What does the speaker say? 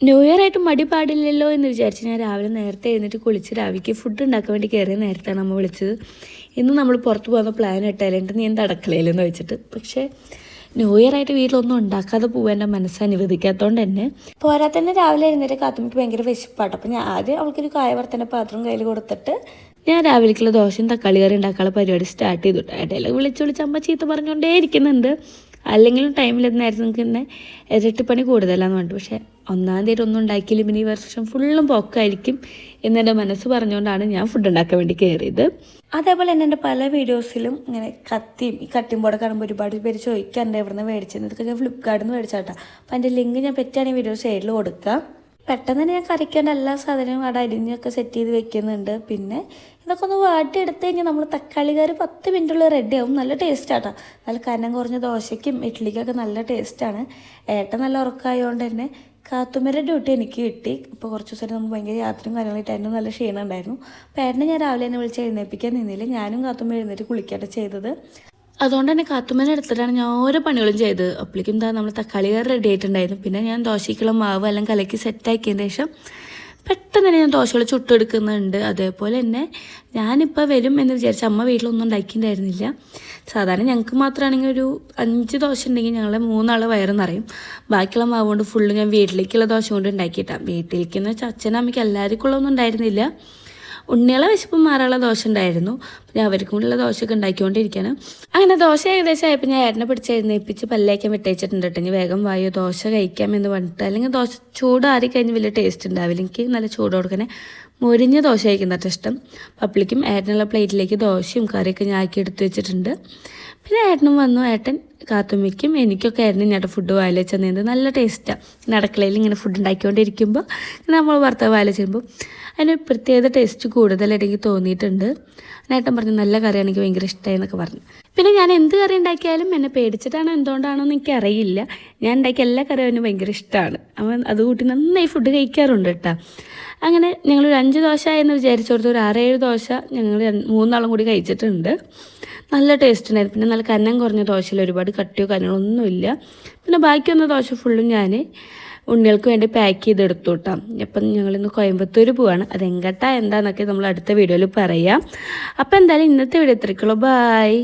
New year ആയിട്ട് മടി പാടില്ലല്ലോ എന്ന് വിചാരിച്ച് ഞാൻ രാവിലെ നേരത്തെ എഴുന്നേറ്റ് കുളിച്ച് രാവിലേക്ക് ഫുഡ് ഉണ്ടാക്കാൻ വേണ്ടി കയറിയ നേരത്താണ് അമ്മ വിളിച്ചത്. ഇന്ന് നമ്മൾ പുറത്ത് പോകുന്ന പ്ലാൻ ഇട്ടാലുണ്ട്, നീ എന്താ അടക്കളയിലെന്ന് വെച്ചിട്ട്. പക്ഷേ ന്യൂ ഇയർ ആയിട്ട് വീട്ടിലൊന്നും ഉണ്ടാക്കാതെ പോകാൻ എൻ്റെ മനസ്സ് അനുവദിക്കാത്തതുകൊണ്ട് തന്നെ പോരാ തന്നെ രാവിലെ എഴുന്നേറ്റ് കാത്തുമ്മയ്ക്ക് ഭയങ്കര വിശപ്പാട്ടോ. അപ്പം ഞാൻ ആദ്യം അവൾക്കൊരു കായ വറുത്തന്നെ പാത്രം കയ്യിൽ കൊടുത്തിട്ട് ഞാൻ രാവിലേക്കുള്ള ദോശയും തക്കാളി കറി ഉണ്ടാക്കാനുള്ള പരിപാടി സ്റ്റാർട്ട് ചെയ്തു. ഇടയിൽ വിളിച്ച് അമ്മ ചീത്ത പറഞ്ഞുകൊണ്ടേ ഇരിക്കുന്നുണ്ട്. അല്ലെങ്കിലും ടൈമിലെന്നായിരുന്നു നിങ്ങൾക്ക് തന്നെ ഇരട്ടിപ്പണി കൂടുതലാന്ന് പറഞ്ഞു. പക്ഷേ ഒന്നാം തീയതി ഒന്നും ഉണ്ടാക്കിയില്ല, പിന്നെ ഈ വർഷം ഫുള്ളും പോക്കായിരിക്കും എന്നെൻ്റെ മനസ്സ് പറഞ്ഞുകൊണ്ടാണ് ഞാൻ ഫുഡ് ഉണ്ടാക്കാൻ വേണ്ടി കയറിയത്. അതേപോലെ തന്നെ എൻ്റെ പല വീഡിയോസിലും ഇങ്ങനെ ഈ കട്ടിയും ബോർഡ് കാണുമ്പോൾ ഒരുപാട് പേര് ചോദിക്കാറുണ്ട് എവിടെ നിന്ന് മേടിച്ചത്. ഇതൊക്കെ ഞാൻ ഫ്ലിപ്കാർട്ടിൽ നിന്ന് മേടിച്ചാട്ടോ. അപ്പോൾ അതിൻ്റെ ലിങ്ക് ഞാൻ പറ്റുകയാണെങ്കിൽ വീഡിയോ സൈഡിൽ കൊടുക്കാം. പെട്ടെന്ന് തന്നെ ഞാൻ കറിക്കേണ്ട എല്ലാ സാധനവും അവിടെ അരിഞ്ഞൊക്കെ സെറ്റ് ചെയ്ത് വെക്കുന്നുണ്ട്. പിന്നെ ഇതൊക്കെ ഒന്ന് വാട്ടിയെടുത്ത് കഴിഞ്ഞാൽ നമ്മൾ തക്കാളി കറി 10 മിനിറ്റുള്ള റെഡി ആവും. നല്ല ടേസ്റ്റാട്ടോ. നല്ല കനം കുറഞ്ഞ ദോശയ്ക്കും ഇഡ്ഡലിക്കൊക്കെ നല്ല ടേസ്റ്റാണ്. ഏട്ടൻ നല്ല ഉറക്കമായതുകൊണ്ട് തന്നെ കാത്തുമ്മയുടെ ഡ്യൂട്ടി എനിക്ക് കിട്ടി. ഇപ്പോൾ കുറച്ച് ദിവസം നമ്മൾ ഭയങ്കര യാത്രയും കാര്യങ്ങളായിട്ടായിരുന്നു, നല്ല ക്ഷീണം ഉണ്ടായിരുന്നു. അപ്പോൾ ഏട്ടനെ ഞാൻ രാവിലെ തന്നെ വിളിച്ച് എഴുന്നേൽപ്പിക്കാൻ നിന്നില്ല. ഞാനും കാത്തുമ്മ എഴുന്നേറ്റ് കുളിക്കാട്ട് ചെയ്തത്. അതുകൊണ്ട് തന്നെ കാത്തുമ്മേനെ എടുത്തിട്ടാണ് ഞാൻ ഓരോ പണികളും ചെയ്തത്. അപ്പോഴേക്കും എന്താ നമ്മൾ തക്കാളി കറി റെഡി ആയിട്ടുണ്ടായിരുന്നു. പിന്നെ ഞാൻ ദോശയ്ക്കുള്ള മാവ് എല്ലാം കലക്കി സെറ്റാക്കിയതിന് ശേഷം പെട്ടെന്ന് തന്നെ ഞാൻ ദോശകൾ ചുട്ടെടുക്കുന്നുണ്ട്. അതേപോലെ തന്നെ ഞാനിപ്പോൾ വരും എന്ന് വിചാരിച്ച അമ്മ വീട്ടിലൊന്നും ഉണ്ടാക്കിയിട്ടുണ്ടായിരുന്നില്ല. സാധാരണ ഞങ്ങൾക്ക് മാത്രമാണെങ്കിൽ ഒരു 5 ദോശ ഉണ്ടെങ്കിൽ ഞങ്ങളെ 3 ആളെ വയറ് നിറയും. ബാക്കിയുള്ള മാവ് കൊണ്ട് ഫുള്ള് ഞാൻ വീട്ടിലേക്കുള്ള ദോശ കൊണ്ട് ഉണ്ടാക്കിയിട്ടാണ്. വീട്ടിലേക്കെന്ന് വെച്ചാൽ അച്ഛനും അമ്മയ്ക്ക് എല്ലാവർക്കും ഉള്ളതൊന്നും ഉണ്ടായിരുന്നില്ല. ഉണ്ണികളെ വിശപ്പം മാറാനുള്ള ദോശ ഉണ്ടായിരുന്നു. പിന്നെ അവർക്കും ഉള്ള ദോശയൊക്കെ ഉണ്ടാക്കിക്കൊണ്ടിരിക്കുകയാണ്. അങ്ങനെ ദോശ ഏകദേശം ആയപ്പോൾ ഞാൻ ഏട്ടനെ പിടിച്ച് എഴുന്നേൽപ്പിച്ച് പല്ലേക്കാൻ വിട്ടയച്ചിട്ടുണ്ട് കേട്ടോ. ഇനി വേഗം വായോ ദോശ കഴിക്കാം എന്ന് പറഞ്ഞിട്ട്. അല്ലെങ്കിൽ ദോശ ചൂടാറി കഴിഞ്ഞ് വലിയ ടേസ്റ്റ് ഉണ്ടാവില്ല. എനിക്ക് നല്ല ചൂട് കൊടുക്കണേ മൊരിഞ്ഞ ദോശ കഴിക്കുന്നതായിട്ട് ഇഷ്ടം. പപ്പിളിക്കും ഏട്ടനുള്ള പ്ലേറ്റിലേക്ക് ദോശയും കറിയൊക്കെ ഞാൻ ആക്കി എടുത്ത് വെച്ചിട്ടുണ്ട്. പിന്നെ ഏട്ടനും വന്നു. ഏട്ടൻ കാത്തുമ്മയ്ക്കും എനിക്കൊക്കെ ആയിരുന്നു ഇങ്ങോട്ട് ഫുഡ് വായില ചെന്നത്. നല്ല ടേസ്റ്റാണ്. ഇങ്ങനെ അടുക്കളയിൽ ഇങ്ങനെ ഫുഡ് ഉണ്ടാക്കിക്കൊണ്ടിരിക്കുമ്പോൾ നമ്മൾ ഭർത്താവ് വായില ചെയ്യുമ്പോൾ അതിന് പ്രത്യേക ടേസ്റ്റ് കൂടുതലായിട്ട് എനിക്ക് തോന്നിയിട്ടുണ്ട്. ഏട്ടൻ പറഞ്ഞു നല്ല കറിയാണ്, എനിക്ക് ഭയങ്കര ഇഷ്ടമായി എന്നൊക്കെ പറഞ്ഞു. പിന്നെ ഞാൻ എന്ത് കറി ഉണ്ടാക്കിയാലും എന്നെ പേടിച്ചിട്ടാണോ എന്തുകൊണ്ടാണോ എന്ന് എനിക്കറിയില്ല, ഞാൻ ഉണ്ടാക്കിയ എല്ലാ കറിയും അവന് ഭയങ്കര ഇഷ്ടമാണ്. അവൻ അതുകൂട്ടി നന്നായി ഫുഡ് കഴിക്കാറുണ്ട് കേട്ടോ. അങ്ങനെ ഞങ്ങളൊരു 5 ദോശ എന്ന് വിചാരിച്ചു കൊടുത്ത് ഒരു 6-7 ദോശ ഞങ്ങൾ 3 ആളും കൂടി കഴിച്ചിട്ടുണ്ട്. നല്ല ടേസ്റ്റ് ഉണ്ടായിരുന്നു. പിന്നെ നല്ല കനം കുറഞ്ഞ ദോശയിൽ ഒരുപാട് കട്ടിയോ കാര്യങ്ങളൊന്നുമില്ല. പിന്നെ ബാക്കി വന്ന ദോശ ഫുള്ളും ഞാൻ ഉണ്ണികൾക്ക് വേണ്ടി പാക്ക് ചെയ്തെടുത്തു കേട്ടോ. അപ്പം ഞങ്ങളിന്ന് കോയമ്പത്തൂർ പോവാണ്. അതെങ്ങട്ടാ എന്താന്നൊക്കെ നമ്മൾ അടുത്ത വീഡിയോയിൽ പറയാം. അപ്പോൾ എന്തായാലും ഇന്നത്തെ വീഡിയോ ഇത്രയ്ക്കുള്ളൂ. ബായ്.